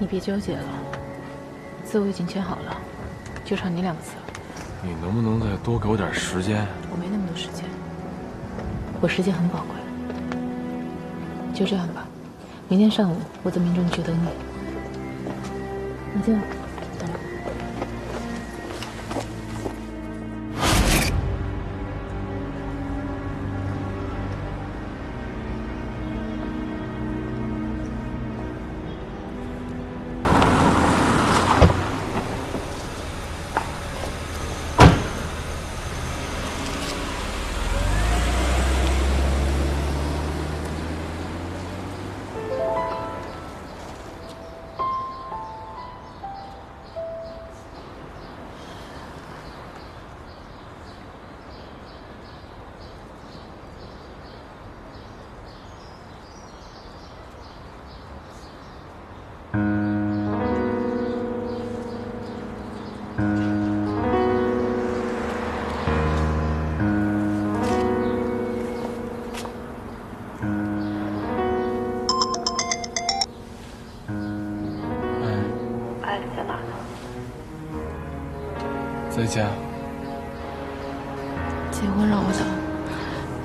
你别纠结了，字我已经签好了，就差你2个字了。你能不能再多给我点时间？我没那么多时间，我时间很宝贵。就这样吧，明天上午我在民政局等你。那这样，等我。 在家。结婚让我等，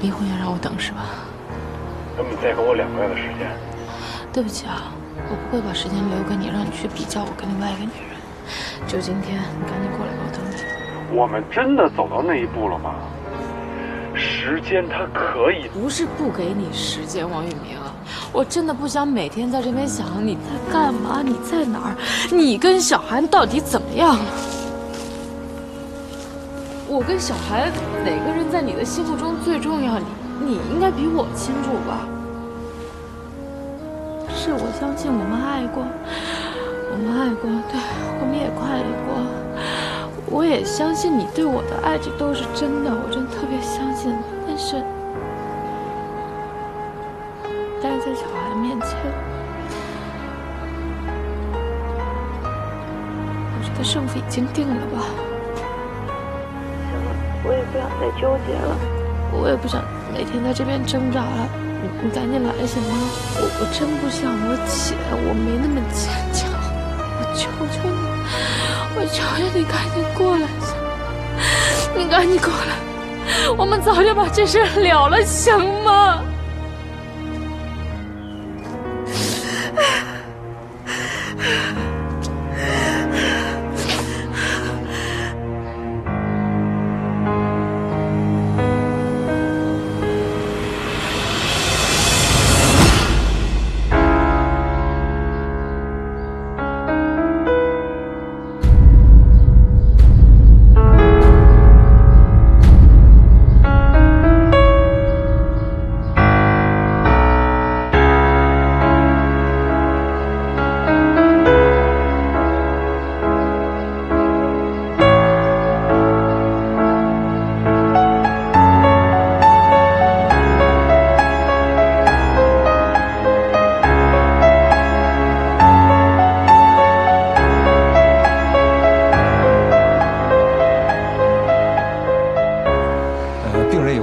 离婚也让我等是吧？那么你再给我2个月的时间。对不起啊，我不会把时间留给你，让你去比较我跟另外一个女人。就今天，你赶紧过来吧，我等你。我们真的走到那一步了吗？时间它可以……不是不给你时间，王宇明，我真的不想每天在这边想你在干嘛，你在哪儿，你跟小韩到底怎么样了？我跟小韩哪个人在你的心目中最重要？你应该比我清楚吧？是我相信我们爱过，对，我们也快乐过。我也相信你对我的爱，这都是真的，我真的特别相信。但是在小韩面前，我觉得胜负已经定了吧。我也不想再纠结了，我也不想每天在这边挣扎了。你赶紧来行吗？我真不像我姐，我没那么坚强。我求求你，我求求你赶紧过来行吗？你赶紧过来，我们早就把这事了了，行吗？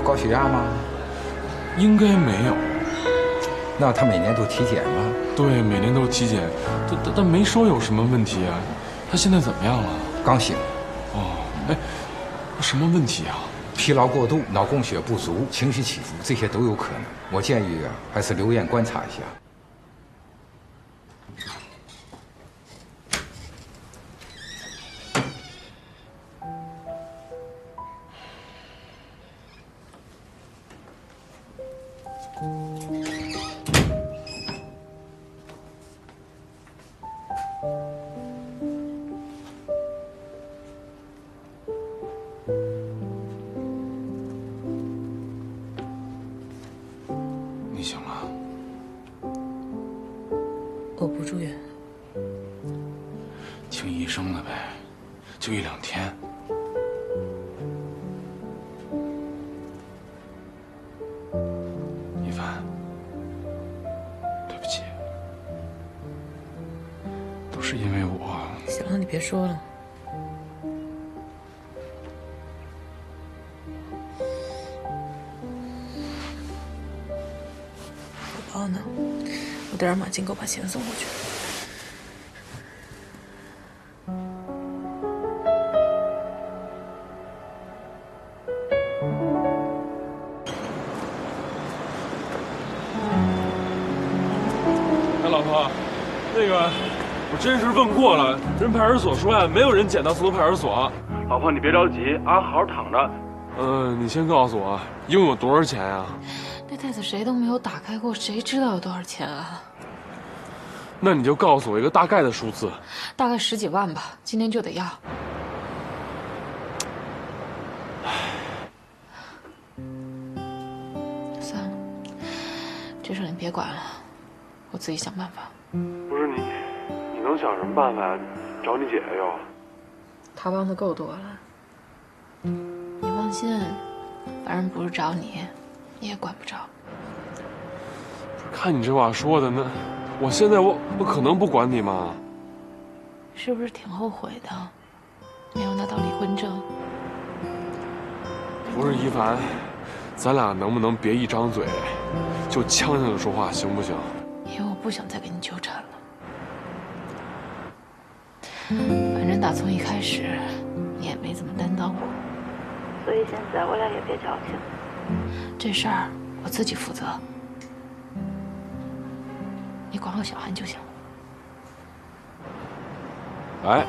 高血压吗？应该没有。那他每年都体检吗？对，每年都体检，但没说有什么问题啊。他现在怎么样了？刚醒。哦，哎，什么问题啊？疲劳过度、脑供血不足、情绪起伏，这些都有可能。我建议还是留院观察一下。你醒了？我不住院，听医生的呗，就1、2天。一凡，对不起，都是因为我。行了，你别说了。我包呢？我带点马金给我把钱送过去。老婆，那个我真是问过了，人派出所说呀，没有人捡到四路派出所。老婆，你别着急啊，好好躺着。你先告诉我，一共有多少钱呀？那袋子谁都没有打开过，谁知道有多少钱啊？那你就告诉我一个大概的数字。大概10几万吧，今天就得要。算了，这事你别管了，我自己想办法。不是你能想什么办法呀？找你姐姐又。他帮的够多了。你放心，反正不是找你，你也管不着。看你这话说的，那我现在我可能不管你吗？是不是挺后悔的？没有拿到离婚证。不是一凡，咱俩能不能别一张嘴就呛呛的说话，行不行？因为我不想再跟你纠缠了。反正打从一开始，你也没怎么担当我，所以现在我俩也别矫情。这事儿我自己负责，你管好小韩就行了。哎，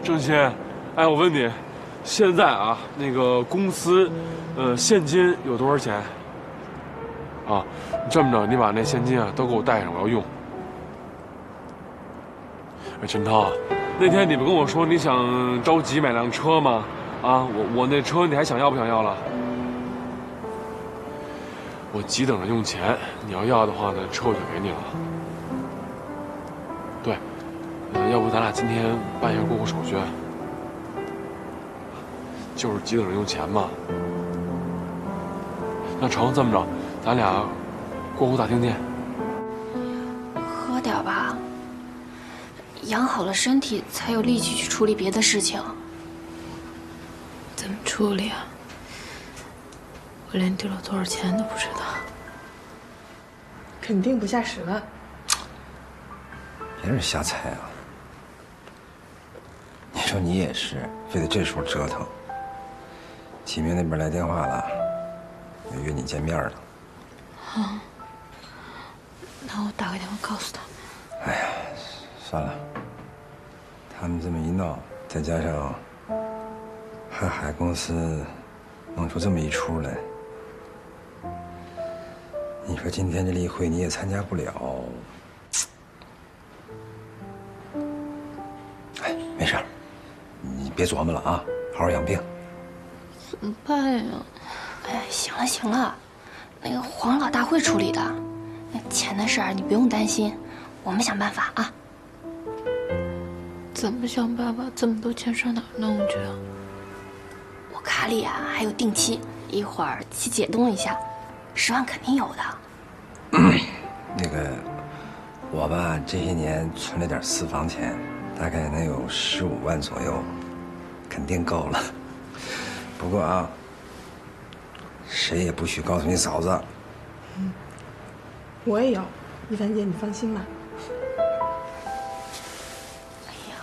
郑鑫，哎，我问你，现在啊，那个公司，现金有多少钱？啊，你这么着，你把那现金啊都给我带上，我要用。哎，陈涛，那天你不跟我说你想着急买辆车吗？啊，我那车你还想要不想要了？我急等着用钱，你要的话呢，车我就给你了。对。要不咱俩今天办一下过户手续，就是急等着用钱嘛。那成，这么着，咱俩过户大厅见。喝点吧，养好了身体才有力气去处理别的事情。怎么处理啊？我连丢了多少钱都不知道。肯定不下10万。别人瞎猜啊！你说你也是，非得这时候折腾。启明那边来电话了，要约你见面了。啊，那我打个电话告诉他。哎呀，算了，他们这么一闹，再加上瀚海公司弄出这么一出来，你说今天这例会你也参加不了。哎，没事，你别琢磨了啊，好好养病。怎么办呀？哎，行了行了，那个黄老大会处理的，那钱的事儿你不用担心，我们想办法啊。怎么想办法？这么多钱上哪儿弄去啊？我卡里啊还有定期，一会儿去解冻一下，10万肯定有的。那个，我吧这些年存了点私房钱，大概能有15万左右，肯定够了。不过啊，谁也不许告诉你嫂子。我也有，一凡姐，你放心吧。哎呀，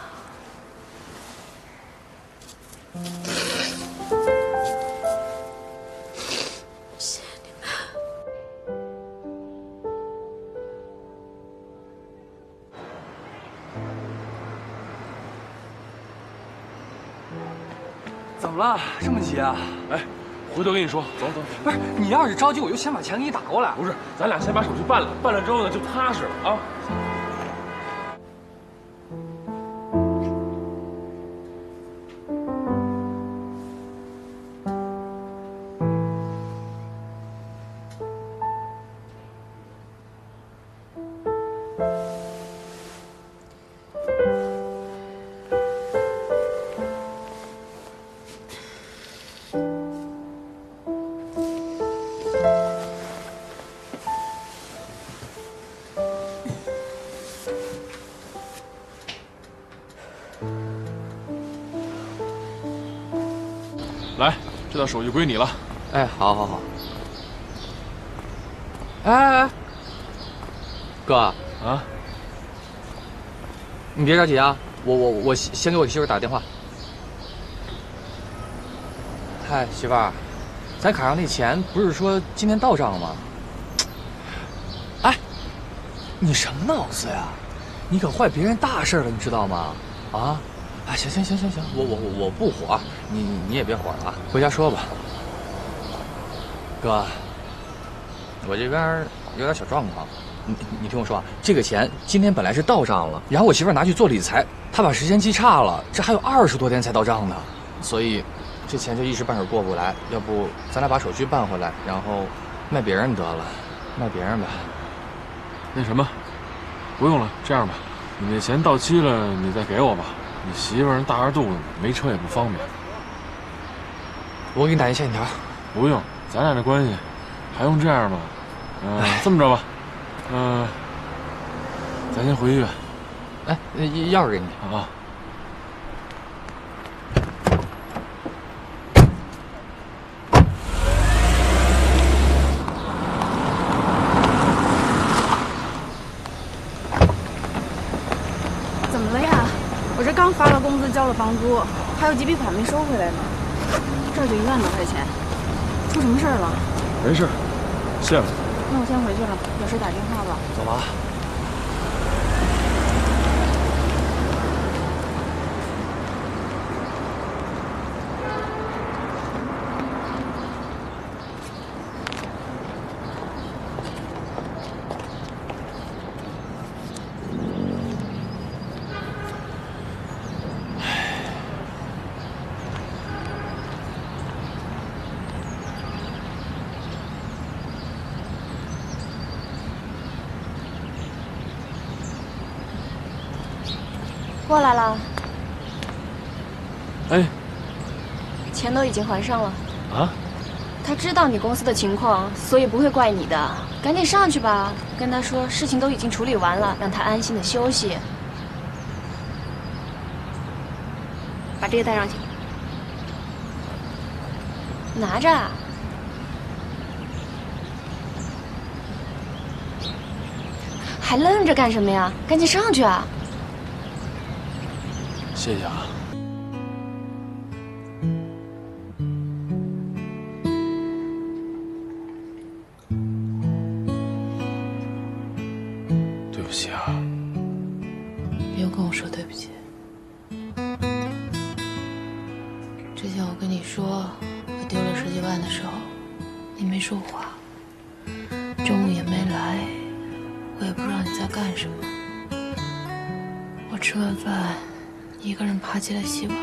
谢谢你们。怎么了？这么急啊？哎，回头跟你说，走走。不是，你要是着急，我就先把钱给你打过来。不是，咱俩先把手续办了，办了之后呢就踏实了啊。来，这道手续归你了。哎，好，好，好。哎，哥，啊，你别着急啊，我先给我媳妇打个电话。嗨，媳妇儿，咱卡上那钱不是说今天到账了吗？哎，你什么脑子呀？你可坏别人大事了，你知道吗？啊！啊，行，我不火，你也别火了啊，回家说吧。哥，我这边有点小状况，你听我说啊，这个钱今天本来是到账了，然后我媳妇拿去做理财，她把时间记差了，这还有20多天才到账呢，所以这钱就一时半会儿过不来。要不咱俩把手续办回来，然后卖别人得了，卖别人吧。那什么，不用了，这样吧，你那钱到期了，你再给我吧。你媳妇人大着肚子，没车也不方便。我给你打一欠条。不用，咱俩这关系还用这样吗？这么着吧，咱先回医院。哎，钥匙给你啊。怎么了呀？我这刚发了工资，交了房租，还有几笔款没收回来呢。这就1万多块钱，出什么事儿了？没事，谢了。那我先回去了，有事打电话吧。走吧。过来了。哎，钱都已经还上了。啊？他知道你公司的情况，所以不会怪你的。赶紧上去吧，跟他说事情都已经处理完了，让他安心的休息。把这个带上去，拿着。还愣着干什么呀？赶紧上去啊！谢谢啊。对不起啊。不用跟我说对不起。之前我跟你说我丢了10几万的时候，你没说话，中午也没来，我也不知道你在干什么。我吃完饭一个人爬起来洗碗，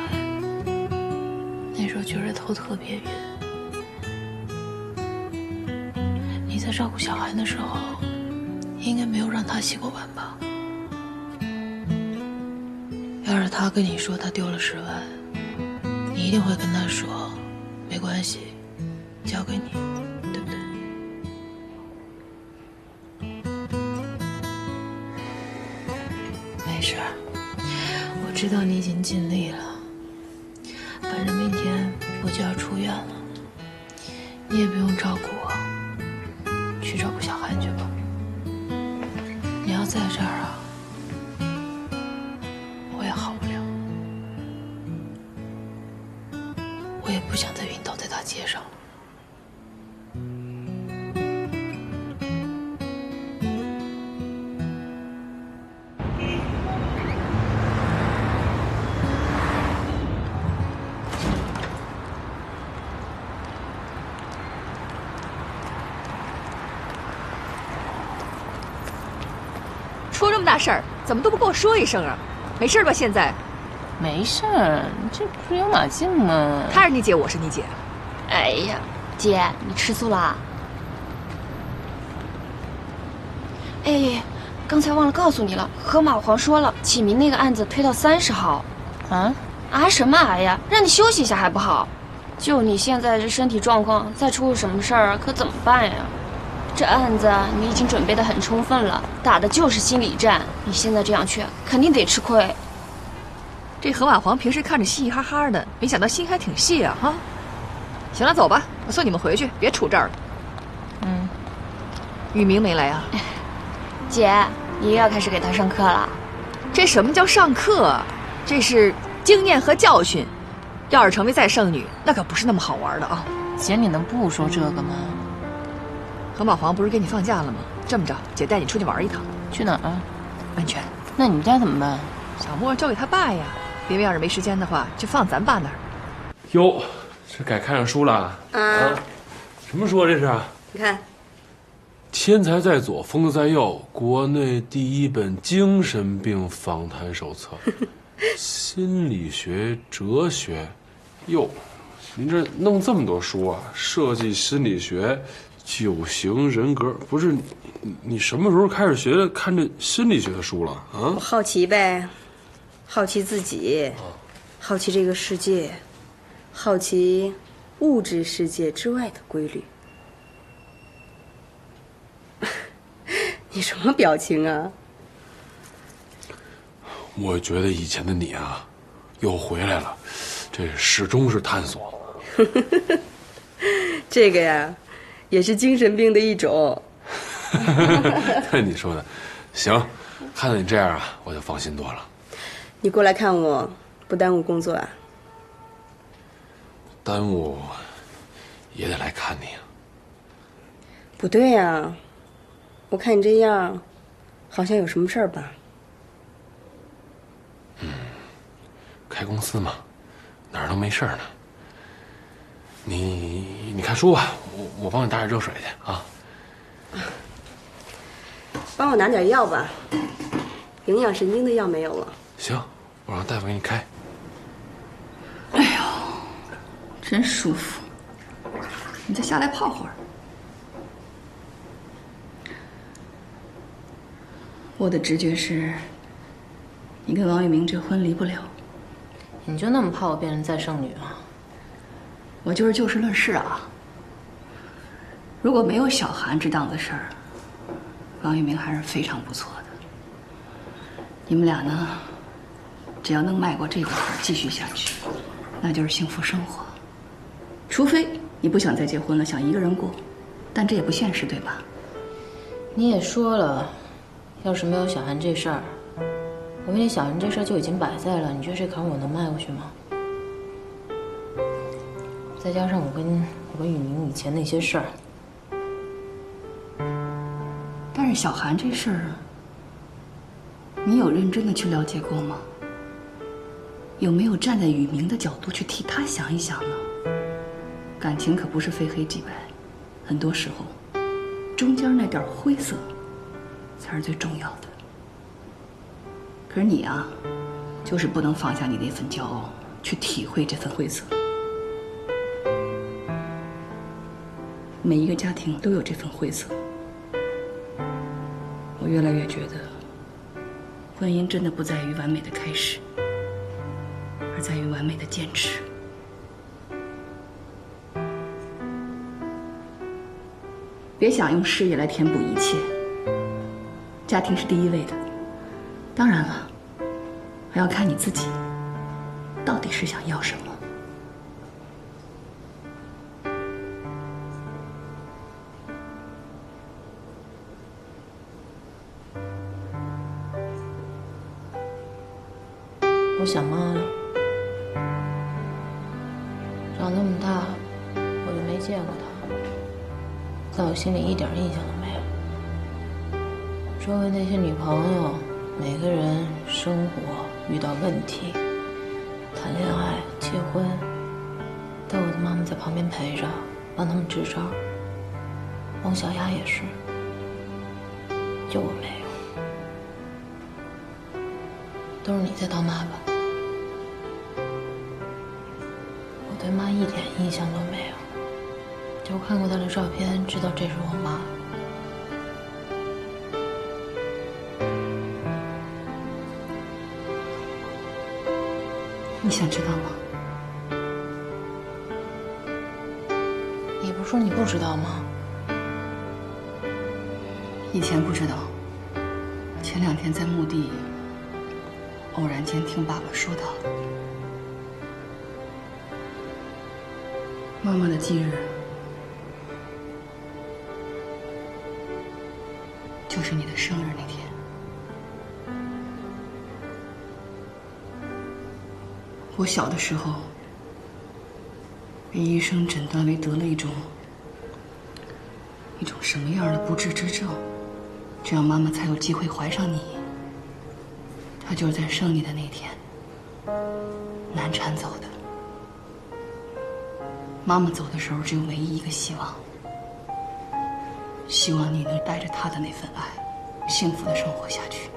那时候觉得头特别晕。你在照顾小韩的时候，应该没有让他洗过碗吧？要是他跟你说他丢了10万，你一定会跟他说，没关系，交给你，对不对？没事儿。我知道你已经尽力了，反正明天我就要出院了，你也不用照顾我，去照顾小韩去吧。你要在这儿啊，我也好不了，我也不想再晕倒在大街上了。出这么大事儿，怎么都不跟我说一声啊？没事吧？现在？没事儿，这不是有马竞吗？他是你姐，我是你姐。哎呀，姐，你吃醋啦？哎，刚才忘了告诉你了，河马皇说了，启明那个案子推到30号。啊？啊什么癌呀？让你休息一下还不好？就你现在这身体状况，再出什么事儿可怎么办呀？这案子你已经准备得很充分了，打的就是心理战。你现在这样去，肯定得吃亏。这河马皇平时看着嘻嘻哈哈的，没想到心还挺细啊！哈，行了，走吧，我送你们回去，别杵这儿了。嗯，雨明没来啊？姐，你又要开始给他上课了。这什么叫上课啊？这是经验和教训。要是成为再生女，那可不是那么好玩的啊！姐，你能不说这个吗？河马皇不是给你放假了吗？这么着，姐带你出去玩一趟。去哪儿啊？温泉。那你们家怎么办？小莫交给他爸呀。别要是没时间的话，就放咱爸那儿。哟，这改看上书了啊？什么书啊？这是？你看，天才在左，疯子在右，国内第一本精神病访谈手册，心理学、哲学。哟，您这弄这么多书啊？设计心理学、九型人格，不是你什么时候开始学的看这心理学的书了啊？我好奇呗，好奇自己，好奇这个世界，好奇物质世界之外的规律。你什么表情啊？我觉得以前的你啊，又回来了，这始终是探索。这个呀，也是精神病的一种。对你说的，行，看到你这样啊，我就放心多了。你过来看我，不耽误工作啊？耽误也得来看你啊。不对呀，我看你这样，好像有什么事儿吧？开公司嘛，哪儿都没事呢。你看书吧，我帮你打点热水去啊。帮我拿点药吧，营养神经的药没有了。行，我让大夫给你开。哎呦，真舒服！你再下来泡会儿。我的直觉是，你跟王玉明这婚离不了。你就那么怕我变成再生女啊？我就是就事论事啊。如果没有小韩这档子事儿，王玉明还是非常不错的。你们俩呢，只要能迈过这个坎儿，继续下去，那就是幸福生活。除非你不想再结婚了，想一个人过，但这也不现实，对吧？你也说了，要是没有小韩这事儿，我跟你小韩这事儿就已经摆在了，你觉得这坎我能迈过去吗？再加上我跟雨明以前那些事儿，但是小韩这事儿，你有认真的去了解过吗？有没有站在雨明的角度去替他想一想呢？感情可不是非黑即白，很多时候，中间那点灰色，才是最重要的。可是你啊，就是不能放下你那份骄傲，去体会这份灰色。每一个家庭都有这份灰色。我越来越觉得，婚姻真的不在于完美的开始，而在于完美的坚持。别想用事业来填补一切，家庭是第一位的。当然了，还要看你自己到底是想要什么。我想妈了。长那么大，我就没见过她，在我心里一点印象都没有。周围那些女朋友，每个人生活遇到问题，谈恋爱、结婚，都有我的妈妈在旁边陪着，帮他们支招。王小丫也是，就我没有。都是你在当妈吧？我对妈一点印象都没有，就看过她的照片，知道这是我妈。你想知道吗？你不是说你不知道吗？以前不知道，前2天在墓地偶然间听爸爸说到的。妈妈的忌日就是你的生日那天。我小的时候被医生诊断为得了一种什么样的不治之症，这样妈妈才有机会怀上你。她就是在生你的那天难产走的。妈妈走的时候只有唯一一个希望，希望你能带着她的那份爱，幸福的生活下去。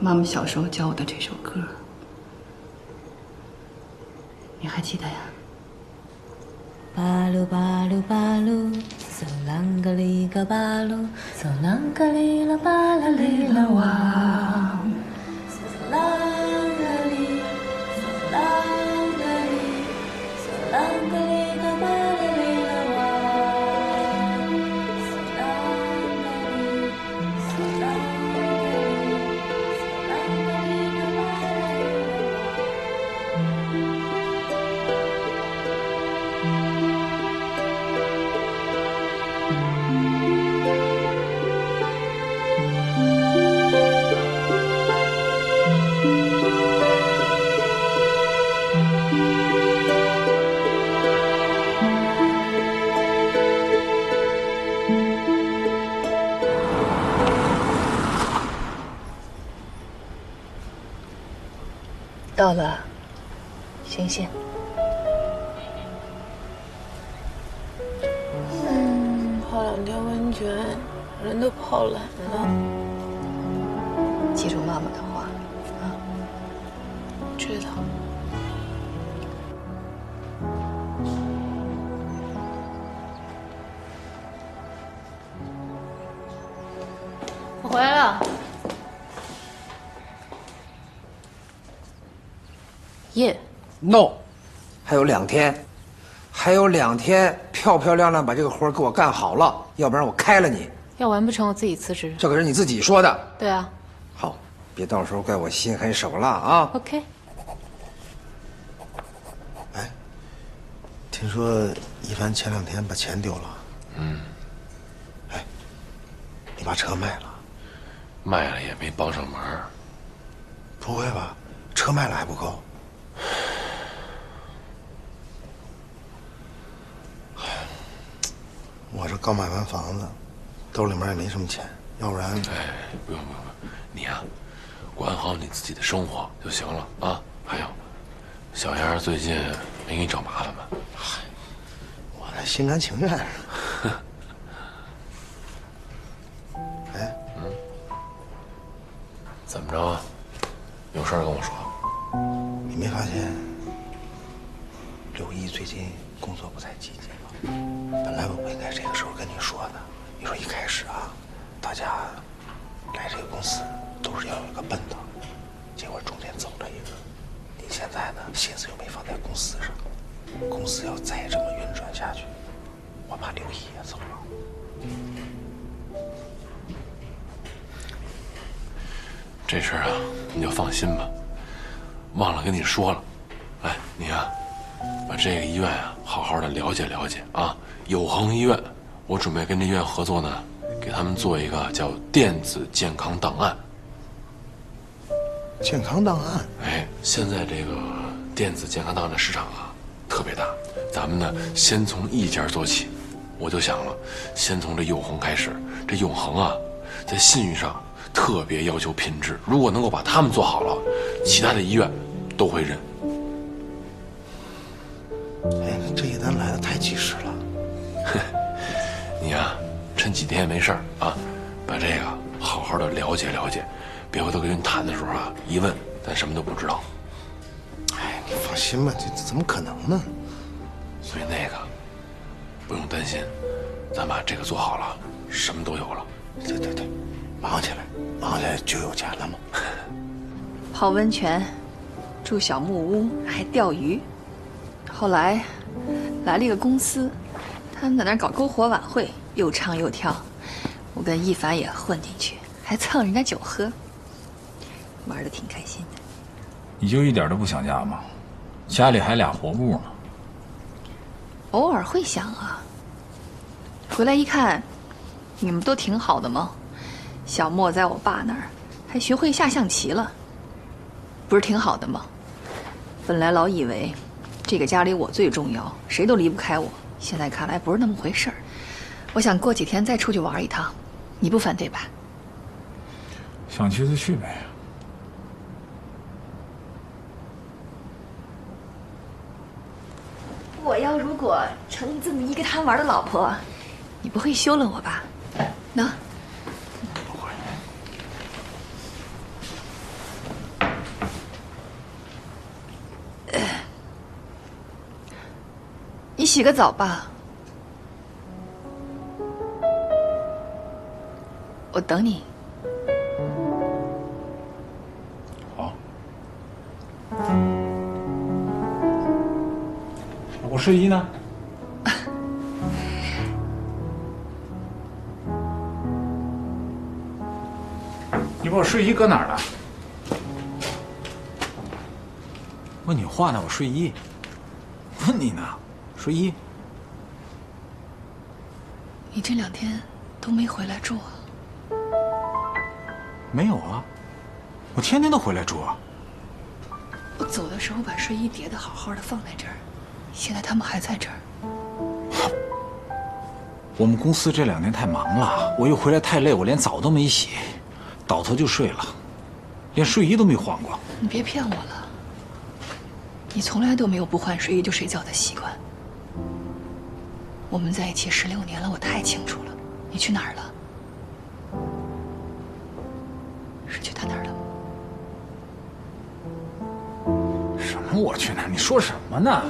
妈妈小时候教我的这首歌，你还记得呀？巴鲁巴鲁巴鲁，嗦啷个哩个巴鲁，嗦啷个哩啦巴啦哩啦哇，嗦啷个哩，嗦啷个哩，嗦啷个哩个巴啦哩啦哇，嗦啷个哩，嗦啷个哩，嗦啷个哩个巴啦哩啦到了，醒醒。泡2天温泉，人都泡懒了。记住妈妈的话，啊。知道。我回来了。耶 ，no， 还有2天，还有2天，漂漂亮亮把这个活给我干好了，要不然我开了你。要完不成我自己辞职。这可是你自己说的。对啊。好，别到时候怪我心狠手辣啊。OK。哎，听说一凡前2天把钱丢了。哎，你把车卖了？卖了也没帮上忙。不会吧？车卖了还不够？我这刚买完房子，兜里面也没什么钱，要不然……哎，不用，你呀，管好你自己的生活就行了啊。还有，小杨最近没给你找麻烦吧？嗨，我这心甘情愿。哎，怎么着？有事儿跟我说。你没发现刘毅最近工作不太积极吗？本来我不应该这个时候跟你说的。你说一开始啊，大家来这个公司都是要有一个奔头，结果中间走了一个。你现在呢，心思又没放在公司上，公司要再这么运转下去，我怕刘毅也走了。这事儿啊，你就放心吧。忘了跟你说了，哎，你呀，把这个医院啊好好的了解了解啊。友恒医院，我准备跟这医院合作呢，给他们做一个叫电子健康档案。健康档案？哎，现在这个电子健康档案的市场啊特别大，咱们呢先从一家做起。我就想了，先从这友恒开始。这永恒啊，在信誉上特别要求品质，如果能够把他们做好了，其他的医院都会认。哎，这一单来的太及时了。你呀，趁几天也没事儿啊，把这个好好的了解了解，别回头跟人谈的时候啊，一问咱什么都不知道。哎，你放心吧，这怎么可能呢？所以那个不用担心，咱把这个做好了，什么都有了。对，忙起来就有钱了嘛。泡温泉，住小木屋，还钓鱼。后来来了一个公司，他们在那儿搞篝火晚会，又唱又跳，我跟一凡也混进去，还蹭人家酒喝，玩的挺开心的。你就一点都不想家吗？家里还俩活物呢。偶尔会想啊。回来一看，你们都挺好的嘛。小莫在我爸那儿还学会下象棋了，不是挺好的吗？本来老以为这个家里我最重要，谁都离不开我，现在看来不是那么回事儿。我想过几天再出去玩一趟，你不反对吧？想去就去呗。我要如果成了这么一个贪玩的老婆，你不会休了我吧？那。不会。你洗个澡吧，我等你。好。我睡衣呢？你把我睡衣搁哪儿了？问你话呢，我睡衣。问你呢，睡衣。你这2天都没回来住啊？没有啊，我天天都回来住啊。我走的时候把睡衣叠得好好的放在这儿，现在他们还在这儿。我们公司这2天太忙了，我又回来太累，我连澡都没洗，倒头就睡了，连睡衣都没换过。你别骗我了，你从来都没有不换睡衣就睡觉的习惯。我们在一起16年了，我太清楚了。你去哪儿了？是去他那儿了吗？什么我去哪儿？你说什么呢？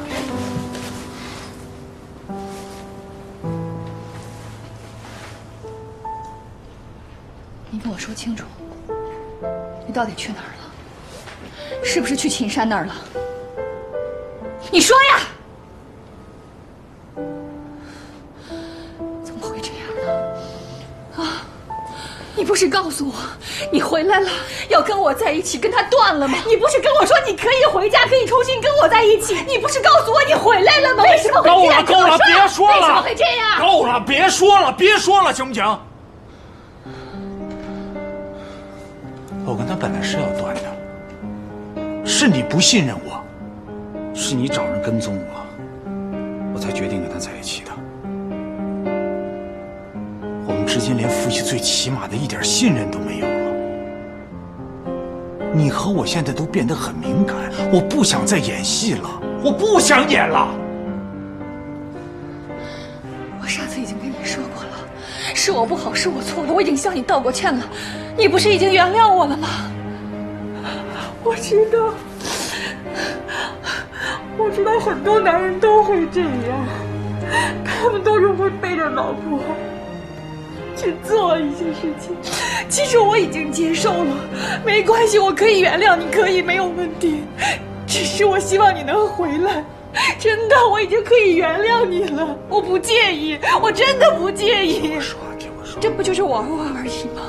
你跟我说清楚，你到底去哪儿了？是不是去秦山那儿了？你说呀！怎么会这样呢？啊！你不是告诉我你回来了，要跟我在一起，跟他断了吗？你不是跟我说你可以回家，可以重新跟我在一起？你不是告诉我你回来了吗？为什么会这样？够了，别说了！为什么会这样？够了，别说了，行不行？我跟他本来是要断的，是你不信任我，是你找人跟踪我，我才决定跟他在一起的。我们之间连夫妻最起码的一点信任都没有了。你和我现在都变得很敏感，我不想再演戏了，我不想演了。我上次已经跟你说过了，是我不好，是我错了，我已经向你道过歉了。你不是已经原谅我了吗？我知道很多男人都会这样，他们都是会背着老婆去做一些事情。其实我已经接受了，没关系，我可以原谅你，可以没有问题。只是我希望你能回来，真的，我已经可以原谅你了，我不介意，我真的不介意。听我说，这不就是玩玩而已吗？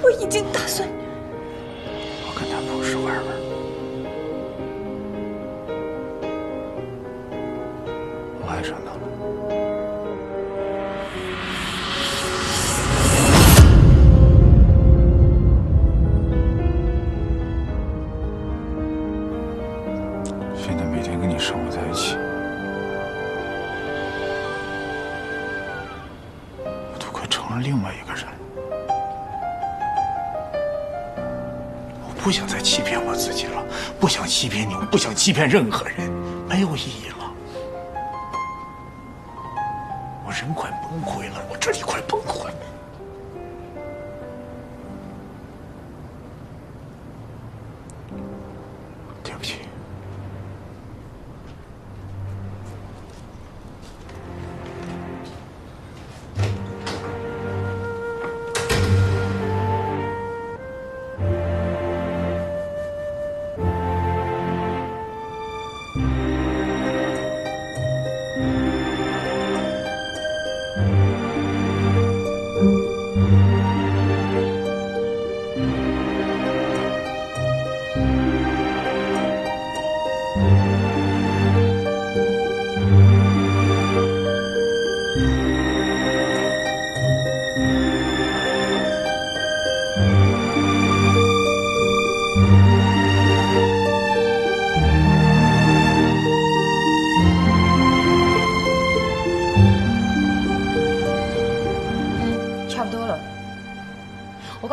我已经打算。我跟他不是玩玩。我爱上他了。现在每天跟你生活在一起，我都快成了另外一个人。我不想再欺骗我自己了，不想欺骗你，我不想欺骗任何人，没有意义了。我人快崩溃了，我这里快崩溃了。对不起。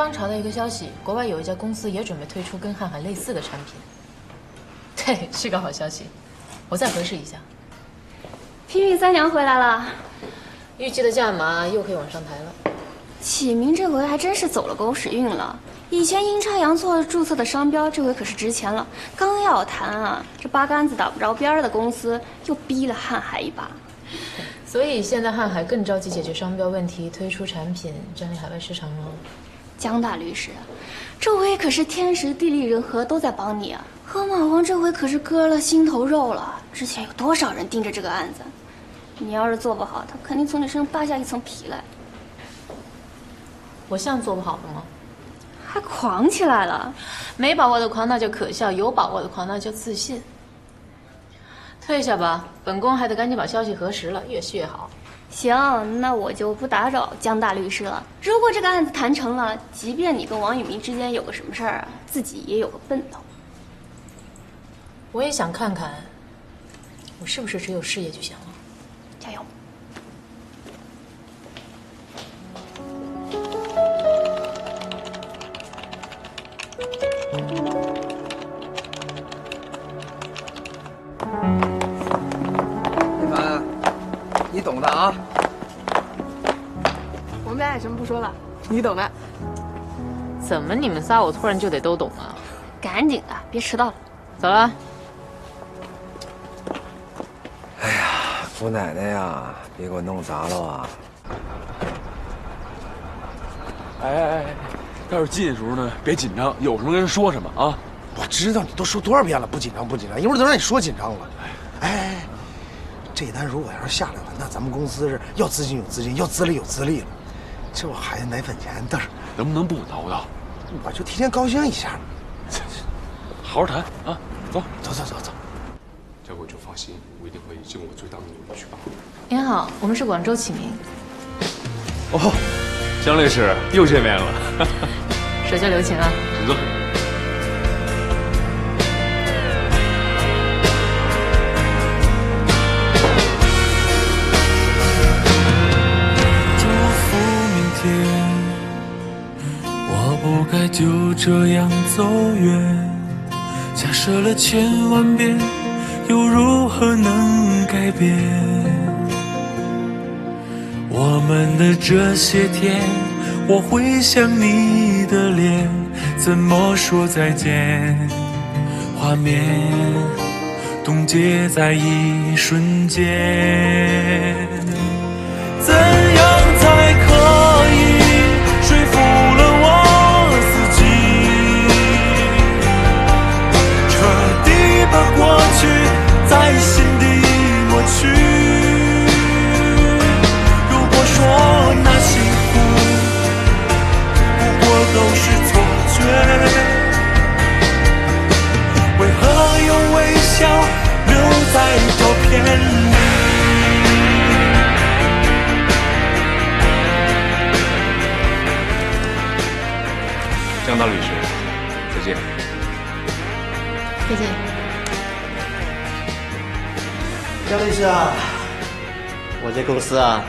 刚查到一个消息，国外有一家公司也准备推出跟瀚海类似的产品。对，是个好消息，我再核实一下。拼命三娘回来了，预计的价码又可以往上抬了。启明这回还真是走了狗屎运了。以前阴差阳错注册的商标，这回可是值钱了。刚要谈啊，这八竿子打不着边的公司又逼了瀚海一把。所以现在瀚海更着急解决商标问题，推出产品，占领海外市场了。江大律师，这回可是天时地利人和都在帮你啊！河马王这回可是割了心头肉了，之前有多少人盯着这个案子？你要是做不好，他肯定从你身上扒下一层皮来。我像做不好的吗？还狂起来了，没把握的狂那叫可笑，有把握的狂那叫自信。退下吧，本宫还得赶紧把消息核实了，越细越好。行，那我就不打扰江大律师了。如果这个案子谈成了，即便你跟王宇明之间有个什么事儿啊，自己也有个奔头。我也想看看，我是不是只有事业就行了。加油！一凡，你懂的啊。我们俩也什么不说了，你懂的。怎么你们仨我突然就得都懂啊？赶紧的，别迟到了。走了。哎呀，姑奶奶呀，别给我弄砸了啊！哎，待会儿进去的时候呢，别紧张，有什么跟人说什么啊。我知道你都说多少遍了，不紧张不紧张，一会儿都让你说紧张了。哎，这单如果要是下来了，那咱们公司是要资金有资金，要资历有资历了。这我孩子奶粉钱的，能不能不叨叨？我就提前高兴一下。好好谈啊，走。这回就放心，我一定会尽我最大的努力去把握。您好，我们是广州启明。哦，江律师又见面了。手下留情啊。请坐。我不该就这样走远，假设了千万遍，又如何能改变？我们的这些天，我会想你的脸，怎么说再见？画面冻结在一瞬间，怎样才可以说服了我自己，彻底把过去在心底抹去？如果说那幸福不过都是错觉，为何有微笑留在照片里？江大律师，再见。再见。江律师啊，我这公司啊，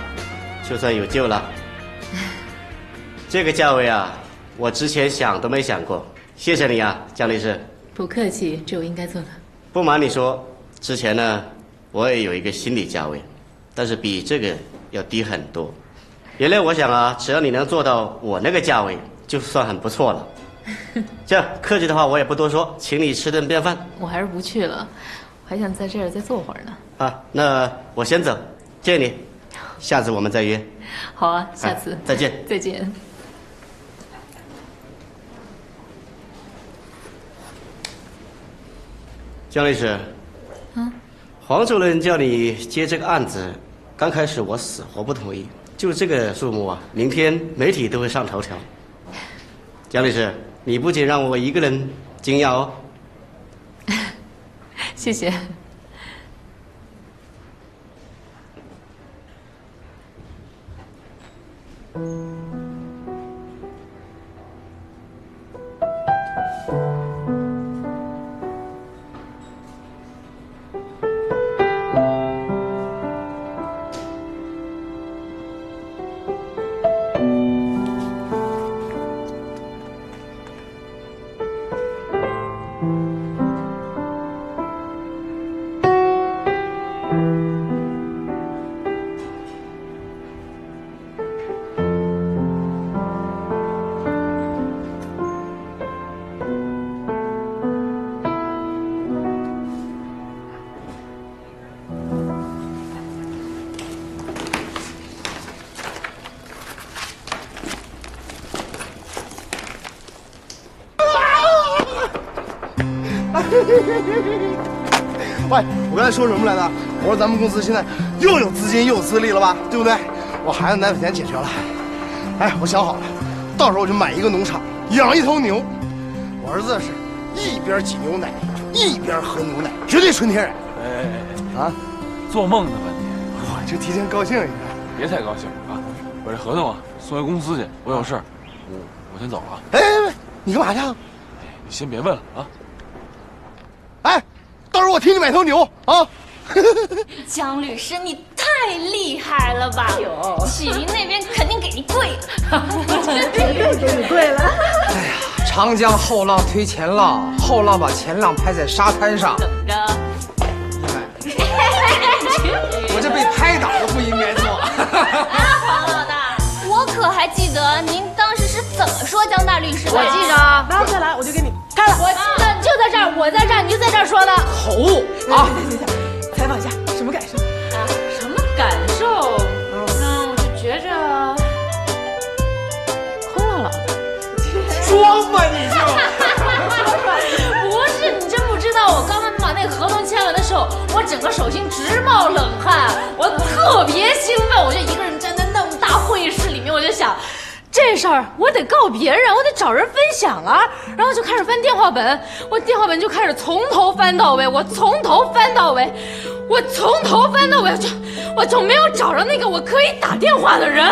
就算有救了。这个价位啊，我之前想都没想过。谢谢你啊，江律师。不客气，这我应该做的。不瞒你说，之前呢，我也有一个心理价位，但是比这个要低很多。原来我想啊，只要你能做到我那个价位，就算很不错了。这样客气的话我也不多说，请你吃顿便饭。我还是不去了，我还想在这儿再坐会儿呢。啊，那我先走，谢谢你，下次我们再约。好啊，下次、再见。再见。江律师，黄主任叫你接这个案子，刚开始我死活不同意，就这个数目啊，明天媒体都会上头条。江律师，你不仅让我一个人惊讶哦。谢谢。喂，我刚才说什么来着？我说咱们公司现在又有资金又有资历了吧，对不对？我孩子奶粉钱解决了。哎，我想好了，到时候我就买一个农场，养一头牛。我儿子是一边挤牛奶一边喝牛奶，绝对纯天然。啊，做梦呢吧你？我就提前高兴一下。别太高兴啊！我这合同啊送回公司去，我有事儿，我先走了啊。哎，你干嘛去？你先别问了啊。哎，到时候我替你买头牛啊！江律师，你太厉害了吧！启云那边肯定给你跪了，给你跪了。哎呀，长江后浪推前浪，后浪把前浪拍在沙滩上。等着。我这被拍打都不应该做。黄老大，我可还记得您当时是怎么说江大律师的。我记着啊，来再来，我就给你开了。我就在这儿，我在这儿，你就在这儿说的。口误啊！采访一下，什么感受？啊，什么感受？我就觉着空落落。装吧你就。不是，你真不知道，我刚刚把那个合同签完的时候，我整个手心直冒冷汗，我特别兴奋，我就一个人站在那么大会议室里面，我就想。这事儿我得告别人，我得找人分享啊！然后就开始翻电话本，我电话本就开始从头翻到尾，我从头翻到尾，我就没有找着那个我可以打电话的人。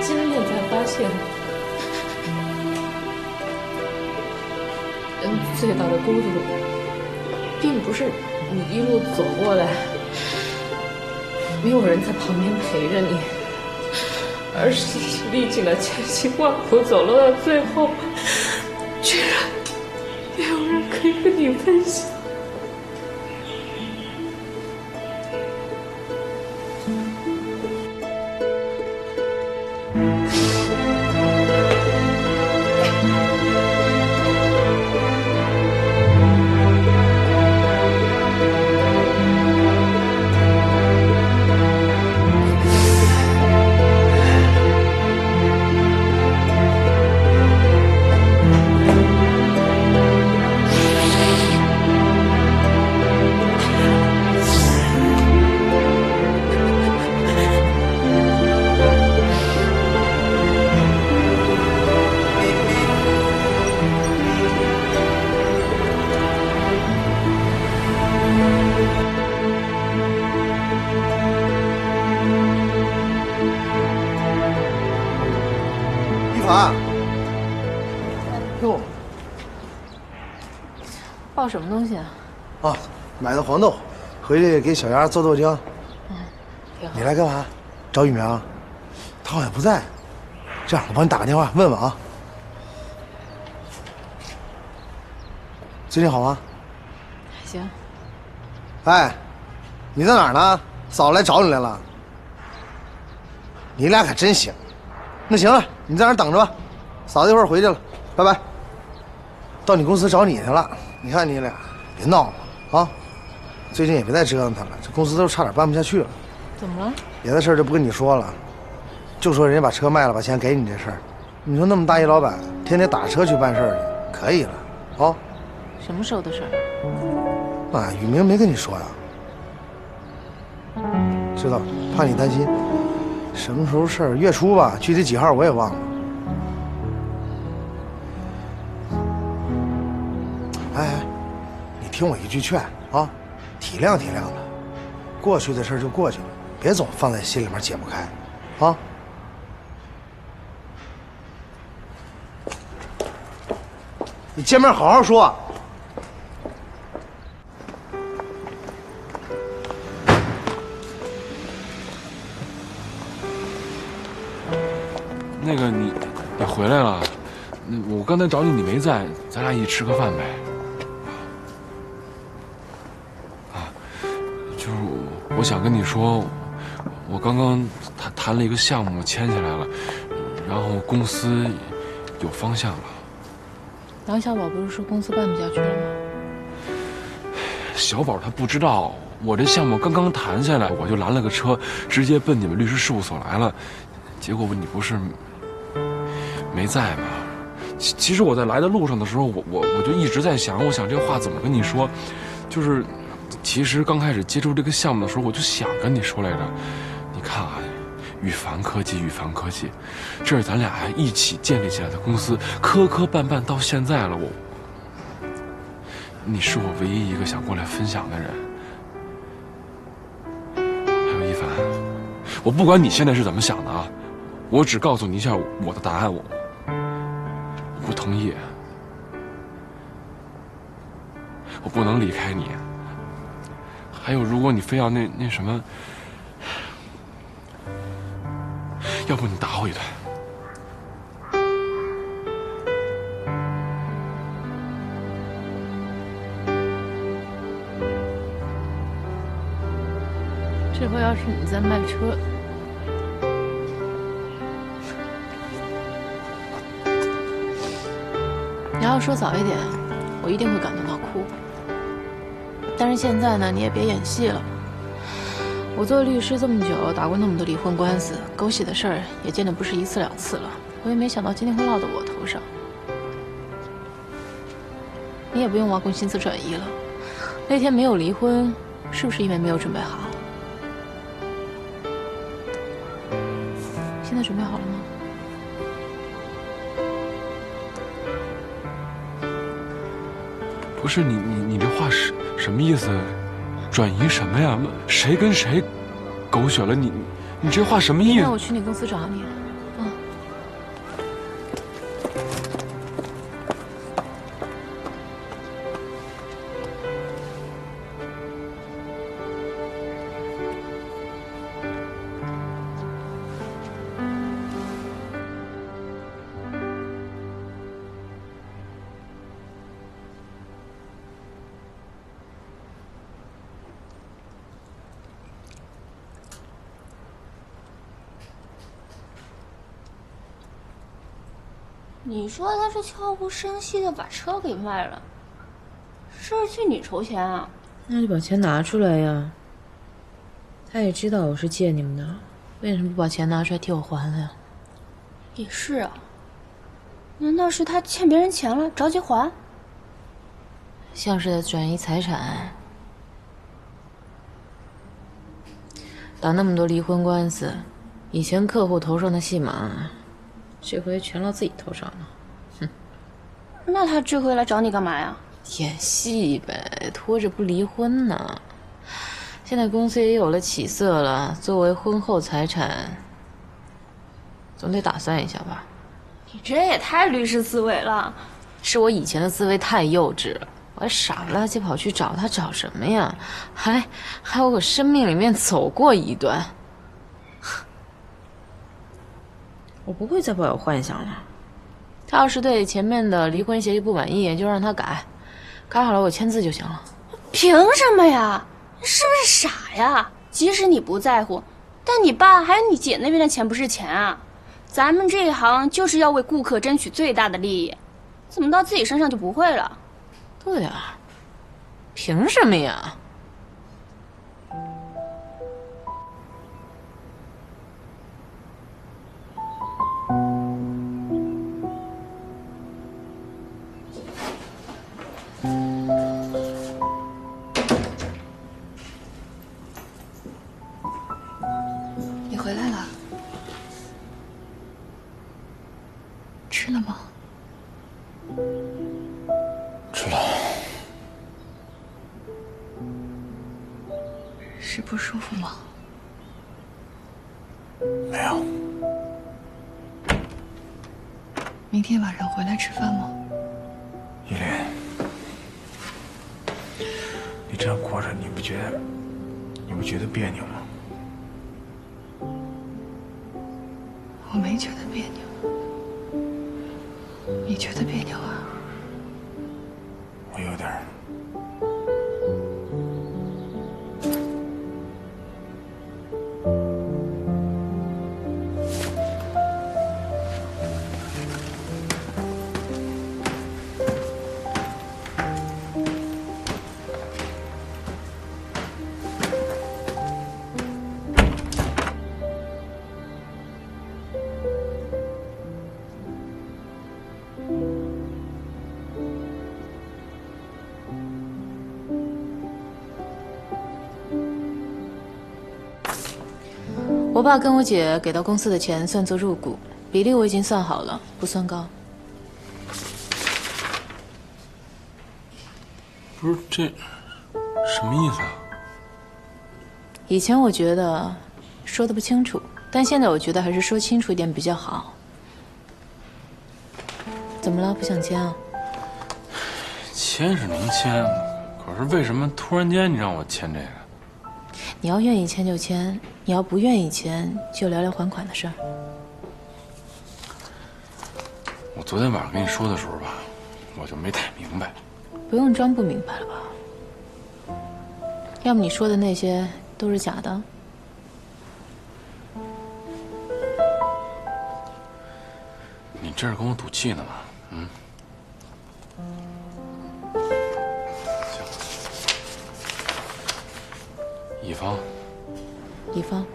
今天才发现，人最大的孤独，并不是你一路走过来，没有人在旁边陪着你，而是历尽了千辛万苦，走了到最后，居然也有人可以跟你分享。哟，抱什么东西啊？啊，买的黄豆，回去给小丫做豆浆。挺好。你来干嘛？找雨苗？他好像不在。这样，我帮你打个电话问问啊。最近好吗？还行。哎，你在哪儿呢？嫂子来找你来了。你俩可真行。那行了，你在那儿等着吧，嫂子一会儿回去了，拜拜。到你公司找你去了。你看你俩别闹了啊！最近也别再折腾他了，这公司都差点办不下去了。怎么了？别的事儿就不跟你说了，就说人家把车卖了，把钱给你这事儿。你说那么大一老板，天天打车去办事儿去，可以了啊？什么时候的事儿？啊，雨明没跟你说呀？知道，怕你担心。什么时候事儿？月初吧，具体几号我也忘了。哎，你听我一句劝啊，体谅体谅他，过去的事儿就过去了，别总放在心里面解不开，啊。你见面好好说。那个你回来了，我刚才找你，你没在，咱俩一起吃个饭呗。就是我想跟你说，我刚刚谈了一个项目，签下来了，然后公司有方向了。王小宝不是说公司办不下去了吗？小宝他不知道，我这项目刚刚谈下来，我就拦了个车，直接奔你们律师事务所来了。结果你不是没在吗？其实我在来的路上的时候，我就一直在想，我想这话怎么跟你说，就是，其实刚开始接触这个项目的时候，我就想跟你说来着。你看啊，宇凡科技，这是咱俩一起建立起来的公司，磕磕绊绊到现在了，你是我唯一一个想过来分享的人。还有一凡，我不管你现在是怎么想的啊，我只告诉你一下我的答案，我不同意，我不能离开你。还有，如果你非要那什么，要不你打我一顿。这回要是你在卖车，你要说早一点，我一定会感动到哭。但是现在呢，你也别演戏了。我做律师这么久，打过那么多离婚官司，狗血的事儿也见得不是一次两次了。我也没想到今天会落到我头上。你也不用挖空心思转移了。那天没有离婚，是不是因为没有准备好？现在准备好了吗？不是你这话是什么意思？转移什么呀？谁跟谁狗血了？你这话什么意思？那我去你公司找你。你说他是悄无声息的把车给卖了，是不是替你筹钱啊？那就把钱拿出来呀。他也知道我是借你们的，为什么不把钱拿出来替我还了呀？也是啊，难道是他欠别人钱了，着急还？像是在转移财产。打那么多离婚官司，以前客户头上的戏码，这回全落自己头上了。哼，那他这回来找你干嘛呀？演戏呗，拖着不离婚呢。现在公司也有了起色了，作为婚后财产，总得打算一下吧。你这也太律师思维了。是我以前的思维太幼稚了，我还傻不拉几跑去找他，找什么呀？还我生命里面走过一段。我不会再抱有幻想了。他要是对前面的离婚协议不满意，就让他改，改好了我签字就行了。凭什么呀？你是不是傻呀？即使你不在乎，但你爸还有你姐那边的钱不是钱啊？咱们这一行就是要为顾客争取最大的利益，怎么到自己身上就不会了？对啊，凭什么呀？你回来了，吃了吗？吃了。是不舒服吗？没有。明天晚上回来吃饭吗？依莲，你这样活着，你不觉得别扭吗？我没觉得别扭，你觉得别扭啊？我有点。我爸跟我姐给到公司的钱算作入股，比例我已经算好了，不算高。不是这什么意思啊？以前我觉得说的不清楚，但现在我觉得还是说清楚一点比较好。怎么了？不想签啊？签是能签，可是为什么突然间你让我签这个？你要愿意签就签，你要不愿意签就聊聊还款的事儿。我昨天晚上跟你说的时候吧，我就没太明白。不用装不明白了吧？要么你说的那些都是假的？你这是跟我赌气呢吗？嗯。行。乙方。乙方。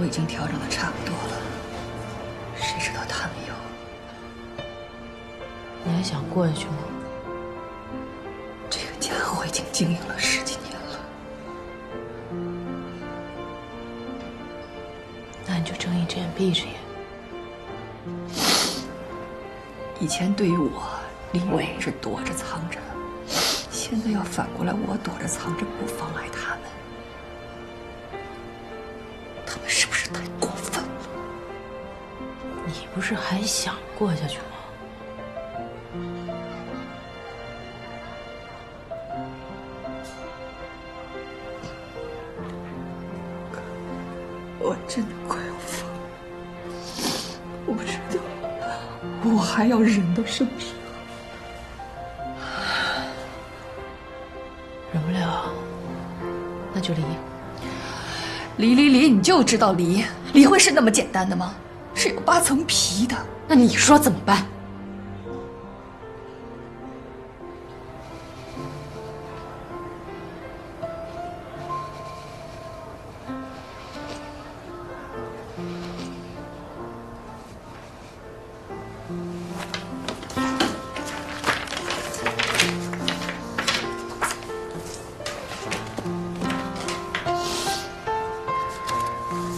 已经调整的差不多了，谁知道他们又……你还想过下去吗？这个家我已经经营了10几年了，那你就睁一只眼闭一只眼。以前对于我，李伟是躲着藏着，现在要反过来，我躲着藏着不妨碍他们。他们是不是太过分了？你不是还想过下去吗？我真的快要疯了，我不知道我还要忍到什么时候。忍不了，那就离。离，你就知道离，离婚是那么简单的吗？是有8层皮的。那你说怎么办？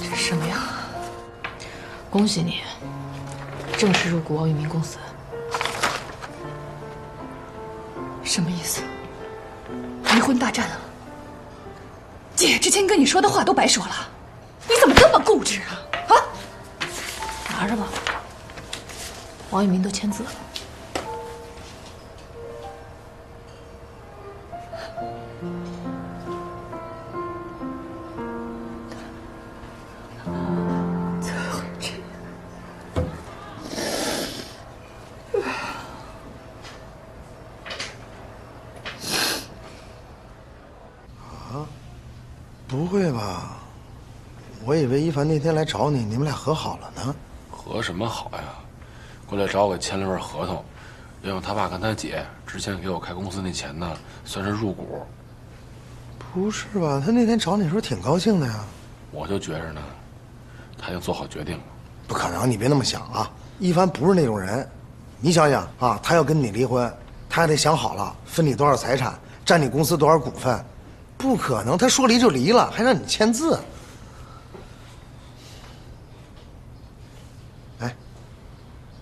这是什么呀？恭喜你，正式入股王宇明公司。什么意思？离婚大战啊？姐之前跟你说的话都白说了，你怎么这么固执啊？啊！拿着吧，王宇明都签字了。不会吧？我以为一凡那天来找你，你们俩和好了呢。和什么好呀？过来找我给签了份合同，要用他爸跟他姐之前给我开公司那钱呢，算是入股。不是吧？他那天找你时候挺高兴的呀。我就觉着呢，他已经做好决定了。不可能，你别那么想啊！一凡不是那种人。你想想啊，他要跟你离婚，他还得想好了分你多少财产，占你公司多少股份。不可能，他说离就离了，还让你签字。哎，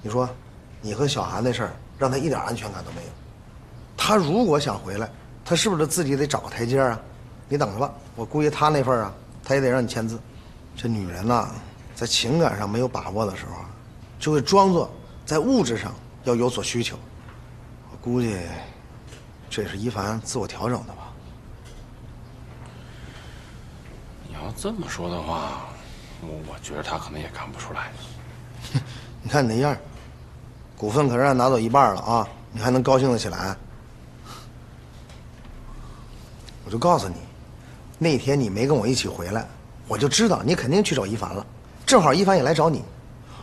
你说，你和小韩那事儿让他一点安全感都没有。他如果想回来，他是不是自己得找个台阶啊？你等着吧，我估计他那份啊，他也得让你签字。这女人呐，在情感上没有把握的时候，就会装作在物质上要有所需求。我估计，这也是一凡自我调整的吧。你要这么说的话，我觉得他可能也看不出来。你看你那样，股份可是让拿走一半了啊，你还能高兴得起来？我就告诉你，那天你没跟我一起回来，我就知道你肯定去找一凡了。正好一凡也来找你，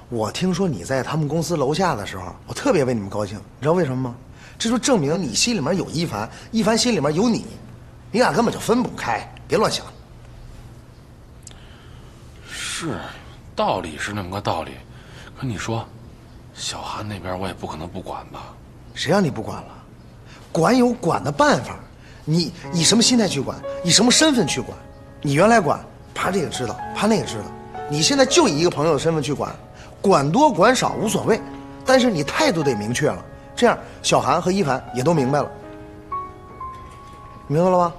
我听说你在他们公司楼下的时候，我特别为你们高兴。你知道为什么吗？这就证明你心里面有一凡，一凡心里面有你，你俩根本就分不开。别乱想。是，道理是那么个道理，可你说，小韩那边我也不可能不管吧？谁让你不管了？管有管的办法。你以什么心态去管？以什么身份去管？你原来管，怕这个知道，怕那个知道。你现在就以一个朋友的身份去管，管多管少无所谓，但是你态度得明确了，这样小韩和一凡也都明白了。明白了吧？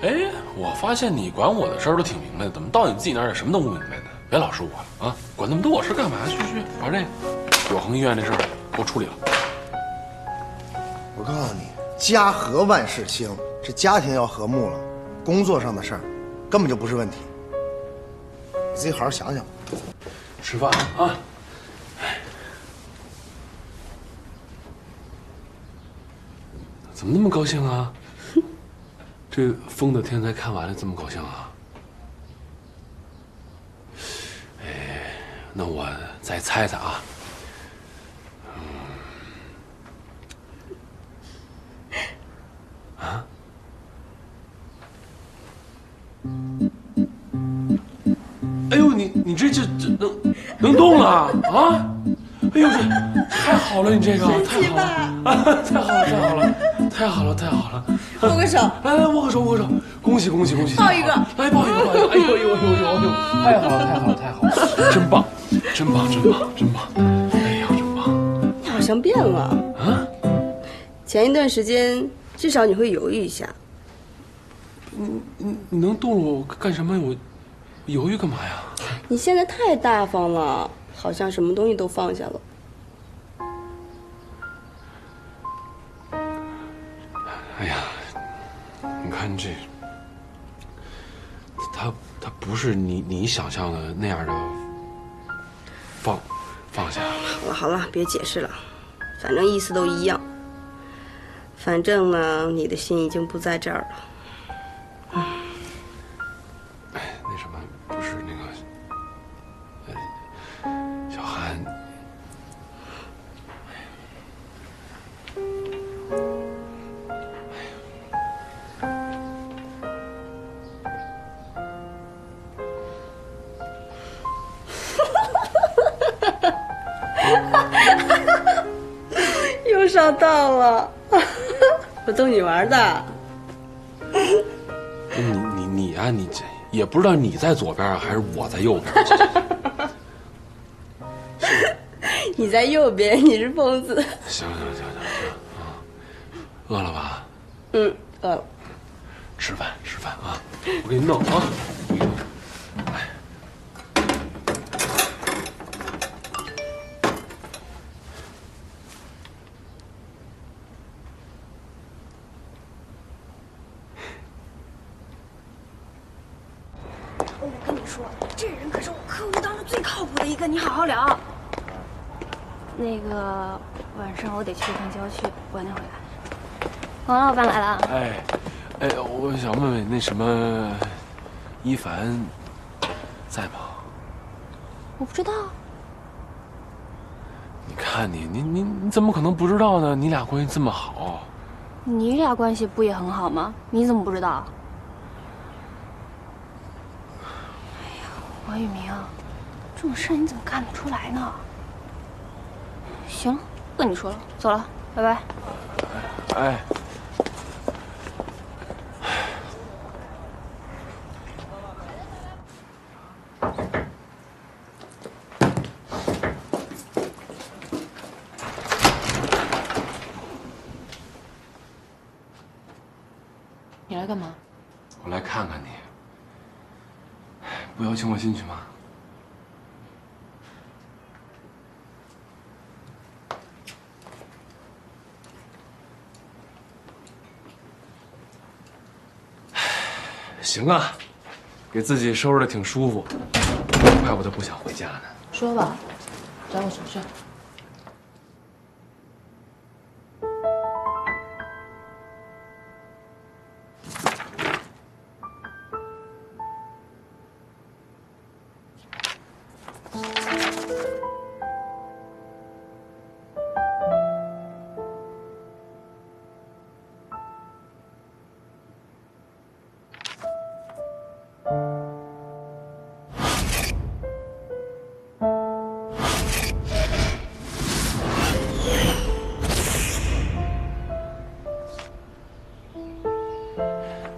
哎，我发现你管我的事儿都挺明白的，怎么到你自己那儿什么都不明白呢？别老是我啊，管那么多我事干嘛？去，把这个永恒医院这事儿给我处理了。我告诉你，家和万事兴，这家庭要和睦了，工作上的事儿根本就不是问题。你自己好好想想。吃饭啊！怎么那么高兴啊？这《风的天才》看完了，这么高兴啊？哎，那我再猜猜啊。啊？哎呦，你这能动了啊？哎呦，这太好了，你这个太好了啊！太好了，太好了，太好了！握个手，来握个手，握个手！恭喜！抱一个，来抱一个！哎呦！太好了！真棒！哎呀，真棒！你好像变了啊！前一段时间至少你会犹豫一下。你能动了我干什么？我犹豫干嘛呀？你现在太大方了，好像什么东西都放下了。哎呀，你看这，他不是你想象的那样的放下。好了，别解释了，反正意思都一样。反正呢，你的心已经不在这儿了。那什么，不是那个，小韩。又上当了，我逗你玩的。你啊，你这也不知道你在左边啊，还是我在右边。你在右边，你是疯子。行啊，饿了吧？饿了。吃饭啊！我给你弄啊！我跟你说，这人可是我客户当中最靠谱的一个，你好好聊。那个晚上我得去一趟郊区，晚点回来。王老板来了。哎，哎，我想问问那什么，一凡在吗？我不知道。你看你怎么可能不知道呢？你俩关系这么好。你俩关系不也很好吗？你怎么不知道？哎呀，王宇明，这种事你怎么看不出来呢？行了，不跟你说了，走了，拜拜。哎。你来干嘛？我来看看你。不邀请我进去吗？行啊，给自己收拾的挺舒服，怪不得不想回家呢。说吧，找我什么事儿？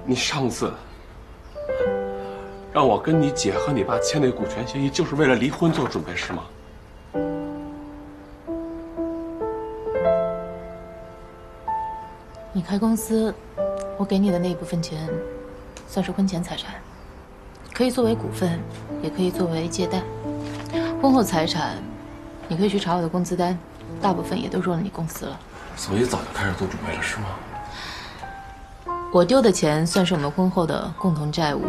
你上次让我跟你姐和你爸签那股权协议，就是为了离婚做准备是吗？你开公司，我给你的那一部分钱，算是婚前财产，可以作为股份，也可以作为借贷。婚后财产，你可以去查我的工资单，大部分也都入了你公司了。所以早就开始做准备了是吗？我丢的钱算是我们婚后的共同债务，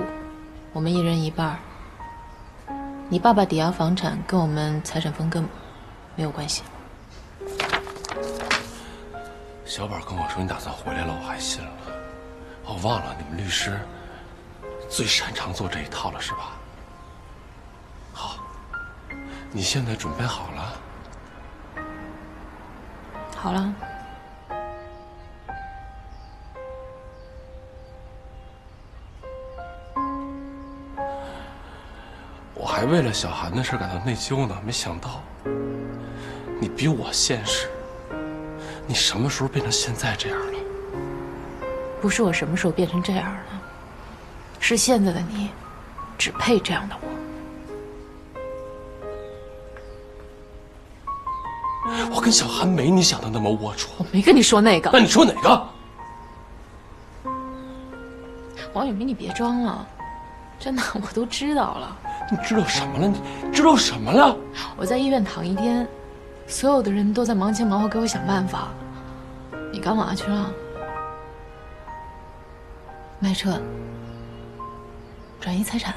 我们一人一半。你爸爸抵押房产跟我们财产分割没有关系。小宝跟我说你打算回来了，我还信了。我忘了你们律师最擅长做这一套了，是吧？好，你现在准备好了？好了。我还为了小韩的事感到内疚呢，没想到你比我现实。你什么时候变成现在这样了？不是我什么时候变成这样了，是现在的你只配这样的我。我跟小韩没你想的那么龌龊。我没跟你说那个。那你说哪个？王宇明，你别装了，真的我都知道了。你知道什么了？你知道什么了？我在医院躺一天，所有的人都在忙前忙后给我想办法。你干嘛去了？卖车，转移财产。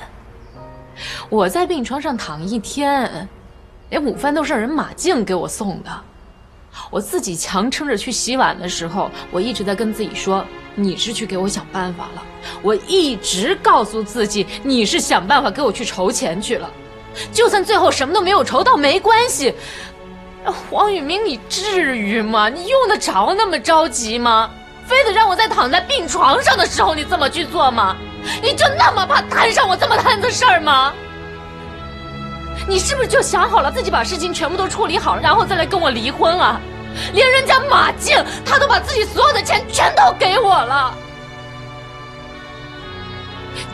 我在病床上躺一天，连午饭都是人马静给我送的。我自己强撑着去洗碗的时候，我一直在跟自己说，你是去给我想办法了。我一直告诉自己，你是想办法给我去筹钱去了。就算最后什么都没有筹到，没关系。黄宇明，你至于吗？你用得着那么着急吗？非得让我在躺在病床上的时候你这么去做吗？你就那么怕摊上我这么摊子事儿吗？你是不是就想好了自己把事情全部都处理好了，然后再来跟我离婚啊？连人家马静他都把自己所有的钱全都给我了，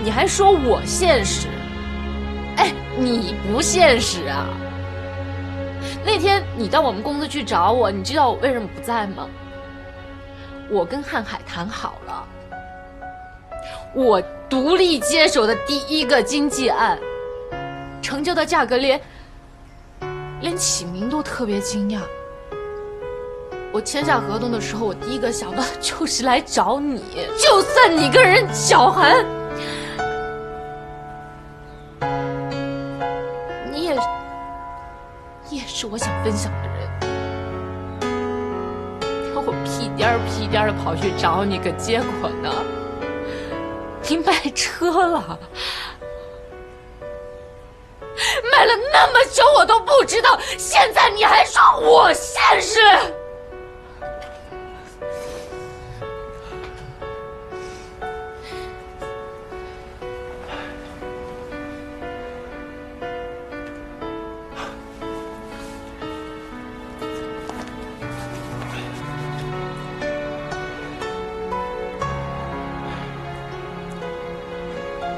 你还说我现实？哎，你不现实啊！那天你到我们公司去找我，你知道我为什么不在吗？我跟瀚海谈好了，我独立接手的第一个经纪案，成交的价格连启明都特别惊讶。我签下合同的时候，我第一个想到就是来找你。就算你跟人小韩，你也是我想分享的人。我屁颠儿屁颠儿的跑去找你，可结果呢？你买车了，买了那么久我都不知道，现在你还说我现实。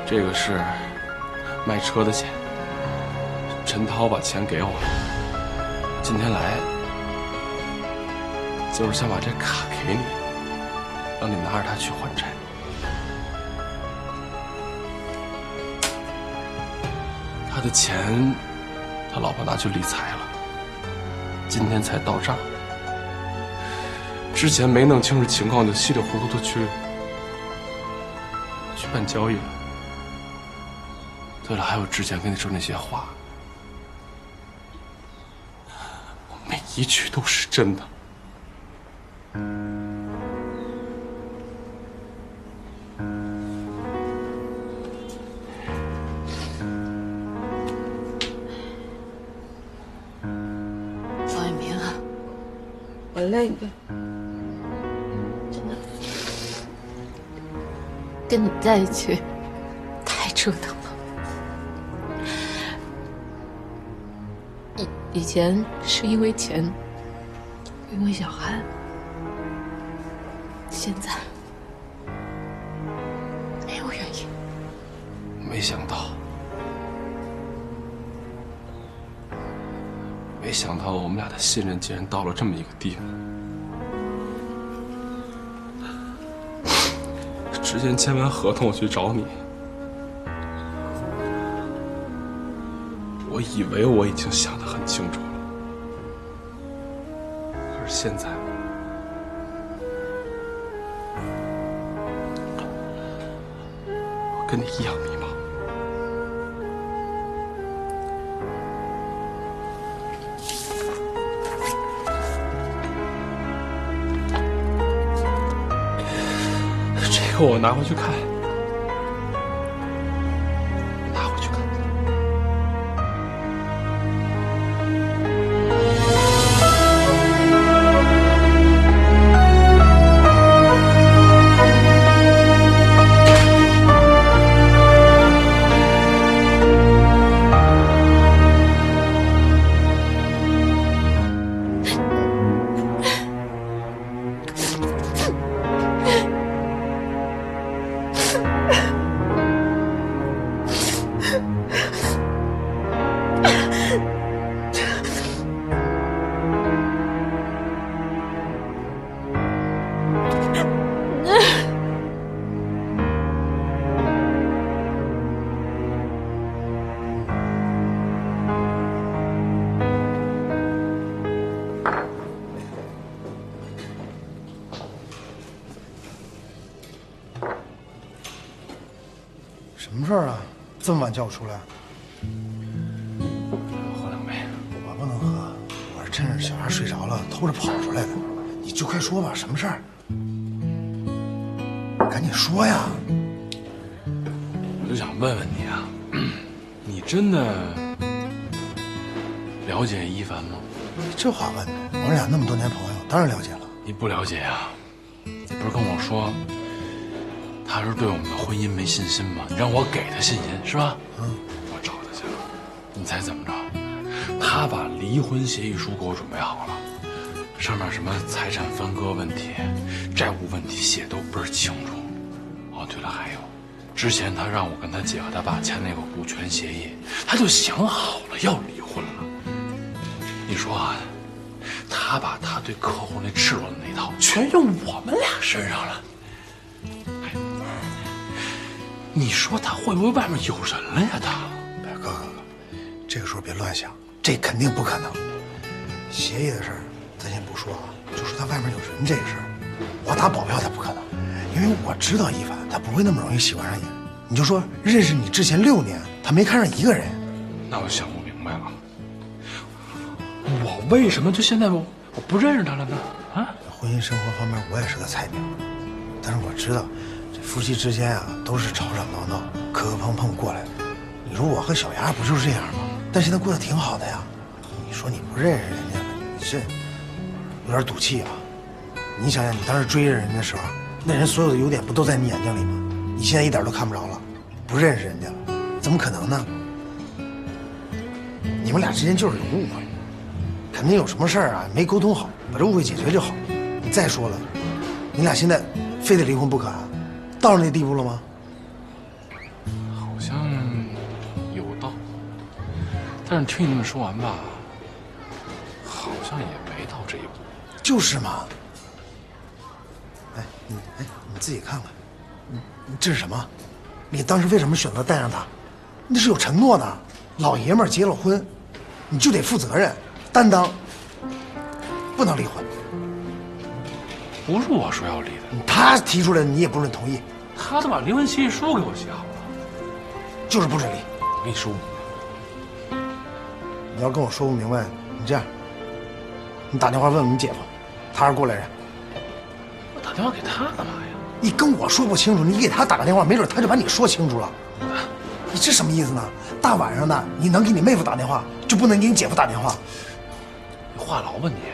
这个是卖车的钱，陈涛把钱给我了。今天来就是想把这卡给你，让你拿着它去还债。他的钱，他老婆拿去理财了，今天才到账。之前没弄清楚情况，就稀里糊涂的去办交易了。对了，还有之前跟你说那些话，我每一句都是真的。王一鸣啊，我累了，真的，跟你在一起太折腾了。以前是因为钱，因为小韩，现在没有原因。没想到我们俩的信任竟然到了这么一个地步。之前签完合同我去找你，我以为我已经想得很清楚了，可是现在，我跟你一样迷茫。这个我拿回去看。什么事儿啊？这么晚叫我出来？喝两杯。我不能喝，我是趁着小孩睡着了偷着跑出来的。你就快说吧，什么事儿？赶紧说呀！我就想问问你啊，你真的了解一凡吗？你这话问的，我们俩那么多年朋友，当然了解了。你不了解呀？你不是跟我说？他是对我们的婚姻没信心吗？你让我给他信心是吧？我找他去了，你猜怎么着？他把离婚协议书给我准备好了，上面什么财产分割问题、债务问题写都倍儿清楚。哦，对了，还有，之前他让我跟他姐和他爸签那个股权协议，他就想好了要离婚了。你说啊，他把他对客户那赤裸的那套全用我们俩身上了。你说他会不会外面有人了呀？他，哥，这个时候别乱想，这肯定不可能。协议的事儿咱先不说啊，就说他外面有人这个事儿，我打保票他不可能，因为我知道一凡他不会那么容易喜欢上你。你就说认识你之前6年，他没看上一个人。那我想不明白了，我为什么就现在我不认识他了呢？啊，婚姻生活方面我也是个菜鸟，但是我知道。夫妻之间啊，都是吵吵闹闹、磕磕碰碰过来的。你说我和小丫不就是这样吗？但现在过得挺好的呀。你说你不认识人家，你这有点赌气啊。你想想，你当时追着人家的时候，那人所有的优点不都在你眼睛里吗？你现在一点都看不着了，不认识人家了，怎么可能呢？你们俩之间就是有误会，肯定有什么事儿啊没沟通好，把这误会解决就好。你再说了，你俩现在非得离婚不可啊？到了那地步了吗？好像有道，但是听你们说完吧，好像也没到这一步。就是嘛。你自己看看，这是什么？你当时为什么选择带上他？那是有承诺的，老爷们儿结了婚，你就得负责任、担当，不能离婚。不是我说要离的，他提出来的你也不准同意。他都把离婚协议书给我写好了，就是不准离。我跟你说不明白。你要跟我说不明白，你这样，你打电话问问你姐夫，他是过来人。我打电话给他干嘛呀？你跟我说不清楚，你给他打个电话，没准他就把你说清楚了。你这什么意思呢？大晚上的，你能给你妹夫打电话，就不能给你姐夫打电话？你话痨吧你！